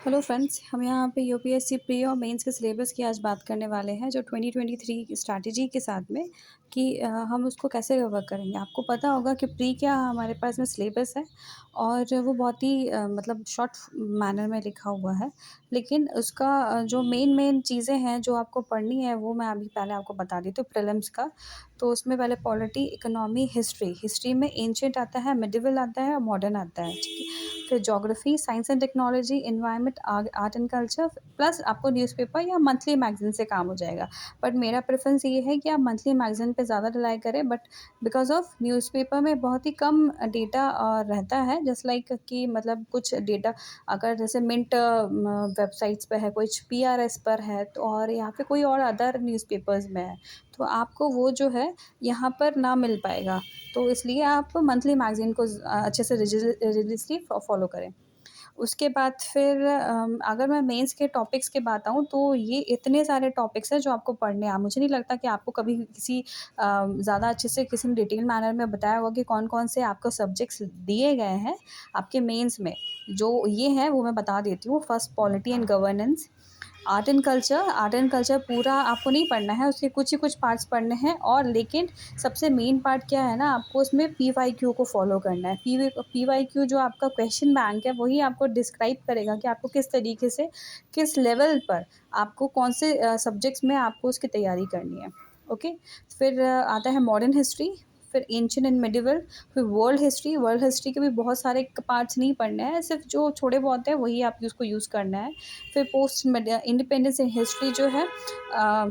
Hello friends, हम यहाँ पे यूपीएससी प्री और मेंस के सिलेबस की आज बात करने वाले हैं जो 2023 की स्ट्रैटेजी के साथ में कि हम उसको कैसे कवर करेंगे। आपको पता होगा कि प्री क्या हमारे पास में सिलेबस है और वो बहुत ही मतलब शॉर्ट मैनर में लिखा हुआ है। लेकिन उसका जो मेन चीज़ें हैं जो आपको पढ़नी है वो मैं अभी पहले आपको बता देती हूँ प्रीलिम्स का। तो उसमें पहले पॉलिटी, इकोनॉमी, हिस्ट्री में एंशिएंट आता है, मिडिवल आता है और मॉडर्न आता है, ठीक है। फिर geography, science and technology, environment, art and culture, plus आपको न्यूज़पेपर या मंथली मैगज़ीन से काम हो जाएगा। बट मेरा प्रेफ़रेंस ये है कि आप मंथली मैगज़ीन पे ज़्यादा रिलाय करें, बट बिकॉज़ ऑफ़ न्यूज़पेपर में बहुत ही कम डेटा रहता है, जस्ट लाइक कि मतलब कुछ डेटा अगर जैसे मिंट वेबसाइट्स पे है, कुछ पीआरएस पर है तो और या फिर कोई और अदर न्यूज़पेपर्स में है, तो आपको वो जो है यहाँ पर ना मिल पाएगा। तो इसलिए आप मंथली मैगज़ीन को अच्छे से रिलीजियसली फ़ॉलो करें। उसके बाद फिर अगर मैं मेंस के टॉपिक्स की बात आऊँ तो ये इतने सारे टॉपिक्स हैं जो आपको पढ़ने हैं। मुझे नहीं लगता कि आपको कभी किसी ज़्यादा अच्छे से किसी ने डिटेल मैनर में बताया होगा कि कौन-कौन से आपको सब्जेक्ट्स दिए गए हैं आपके मेंस में। जो ये हैं वो मैं बता देती हूँ। First polity and governance, art and culture पूरा आपको नहीं पढ़ना है, उसके कुछ ही कुछ पार्ट्स पढ़ने हैं और लेकिन सबसे मेन पार्ट क्या है ना, आपको उसमें पीवाईक्यू को फ़ॉलो करना है। पीवाईक्यू जो आपका क्वेश्चन बैंक है, वही आपको डिस्क्राइब करेगा कि आपको किस तरीके से, किस लेवल पर आपको कौन से सब्जेक्ट्स में आपको उसकी तैयारी करनी है। ओके? फिर आता है मॉडर्न हिस्ट्री, फिर एंशिएंट एंड मिडिवल, फिर वर्ल्ड हिस्ट्री के भी बहुत सारे पार्ट्स नहीं पढ़ने हैं, सिर्फ़ जो थोड़े बहुत हैं, वही आप उसको यूज़ करना है। फिर पोस्ट इंडिपेंडेंस इन हिस्ट्री जो है अ,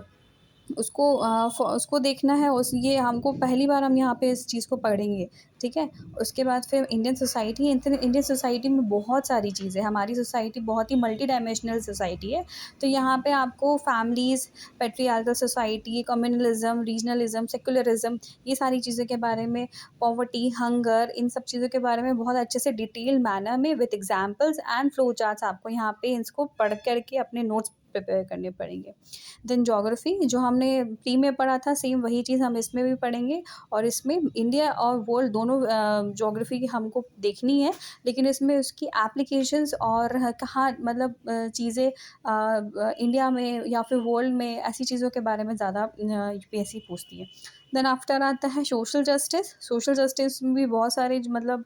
उसको देखना है। उस ये हमको पहली बार हम यहाँ पे इस चीज़ को पढ़ेंगे, ठीक है। उसके बाद फिर इंडियन सोसाइटी में बहुत सारी चीज़ें, हमारी सोसाइटी बहुत ही मल्टी डायमेंशनल सोसाइटी है। तो यहाँ पे आपको families, patriarchal society, communalism, regionalism, secularism, ये सारी चीज़ों के बारे में, पॉवर्टी, हंगर, इन सब चीज़ों के बारे में बहुत अच्छे से डिटेल मैनर में with examples and flow charts आपको यहाँ पे इसको पढ़ कर के अपने नोट्स प्रिपेयर करने पड़ेंगे। देन ज्योग्राफी जो हमने प्री में पढ़ा था, सेम वही चीज़ हम इसमें भी पढ़ेंगे और इसमें इंडिया और वर्ल्ड दोनों ज्योग्राफी की हमको देखनी है, लेकिन इसमें उसकी एप्लीकेशंस और कहाँ मतलब चीज़ें इंडिया में या फिर वर्ल्ड में ऐसी चीज़ों के बारे में ज़्यादा यूपीएससी पूछती है। देन आफ्टर आता है सोशल जस्टिस में भी बहुत सारे मतलब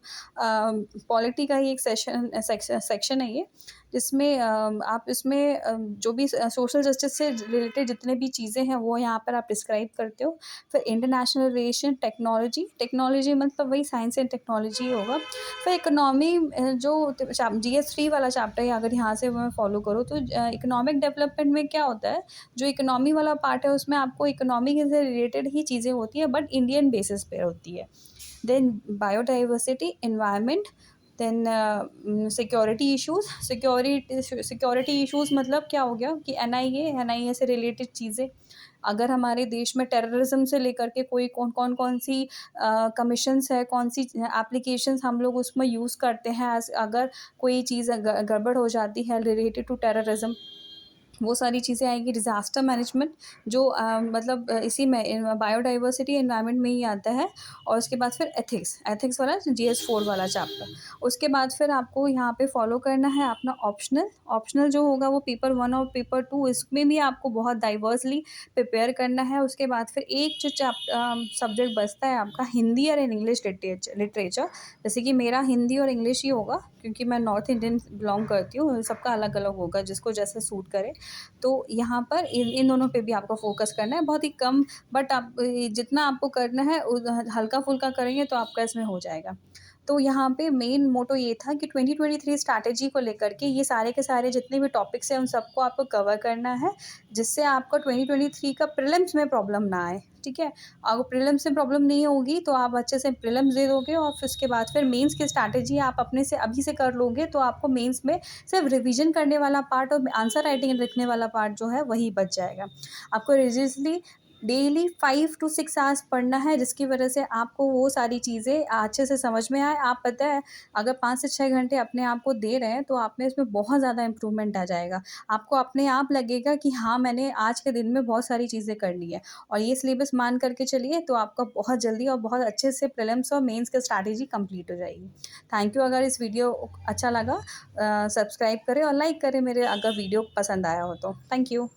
पॉलिटी का ही एक सेक्शन है ये, जिसमें आप इसमें जो भी सोशल जस्टिस से रिलेटेड जितने भी चीज़ें हैं वो यहाँ पर आप डिस्क्राइब करते हो। फिर इंटरनेशनल रिलेशन, टेक्नोलॉजी मतलब वही साइंस एंड टेक्नोलॉजी होगा। फिर इकोनॉमी जो जीएस3 वाला चैप्टर है, अगर यहाँ से मैं फॉलो करूँ तो इकोनॉमिक डेवलपमेंट में क्या होता है, जो इकोनॉमी वाला पार्ट है उसमें आपको इकोनॉमी से रिलेटेड ही चीज़ें होती है बट इंडियन बेसिस पे होती है। Then biodiversity, environment, then security issues मतलब क्या हो गया कि एनआईए से रिलेटेड चीज़ें। अगर हमारे देश में टेररिज़्म से लेकर के कोई कौन-सी कमीशन्स है, कौन-सी एप्लीकेशंस हम लोग उसमें यूज़ करते हैं अगर कोई चीज़ गड़बड़ हो जाती है रिलेटेड टू टेररिज़्म, वो सारी चीज़ें आएँगी। डिज़ास्टर मैनेजमेंट जो मतलब इसी में बायोडाइवर्सिटी एनवायरनमेंट में ही आता है। और उसके बाद फिर एथिक्स वाला जीएस4 वाला चैप्टर। उसके बाद फिर आपको यहाँ पे फ़ॉलो करना है अपना ऑप्शनल जो होगा वो पेपर 1 और पेपर 2, इसमें भी आपको बहुत डाइवर्सली प्रिपेयर करना है। उसके बाद फिर एक जो सब्जेक्ट बचता है आपका हिंदी और इंग्लिश लिटरेचर। जैसे कि मेरा हिंदी और इंग्लिश ही होगा क्योंकि मैं नॉर्थ इंडियन बिलॉन्ग करती हूँ, सबका अलग-अलग होगा जिसको जैसे सूट करे। तो यहाँ पर इन दोनों पे भी आपको फ़ोकस करना है, बहुत ही कम, बट आप जितना आपको करना है हल्का-फुल्का करेंगे तो आपका इसमें हो जाएगा। तो यहाँ पे मेन मोटो ये था कि 2023 स्ट्रैटेजी को लेकर के ये सारे के सारे जितने भी टॉपिक्स हैं उन सबको आपको कवर करना है, जिससे आपका 2023 का प्रीलिम्स में प्रॉब्लम ना आए, ठीक है? अगर प्रीलिम्स में प्रॉब्लम नहीं होगी तो आप अच्छे से प्रीलिम्स दे दोगे और फिर उसके बाद फिर मेंस की स्ट्रैटेजी आप अपने से अभी से कर लोगे तो आपको मेंस में सिर्फ रिवीजन करने वाला पार्ट और आंसर राइटिंग लिखने वाला पार्ट जो है वही बच जाएगा। आपको रिलीजियसली डेली 5 टू 6 आवर्स पढ़ना है, जिसकी वजह से आपको वो सारी चीज़ें अच्छे से समझ में आए। आप पता है अगर 5 से 6 घंटे अपने आप को दे रहे हैं, तो आप में इसमें बहुत ज़्यादा इम्प्रूवमेंट आ जाएगा। आपको अपने आप लगेगा कि हाँ, मैंने आज के दिन में बहुत सारी चीज़ें कर ली हैं, और ये सिलेबस मान कर के चलिए तो आपका बहुत जल्दी और बहुत अच्छे से प्रीलिम्स और मेंस की स्ट्रैटेजी कंप्लीट हो जाएगी। Thank you. अगर इस वीडियो अच्छा लगा सब्सक्राइब करें और लाइक करें मेरे, अगर वीडियो पसंद आया हो तो। Thank you.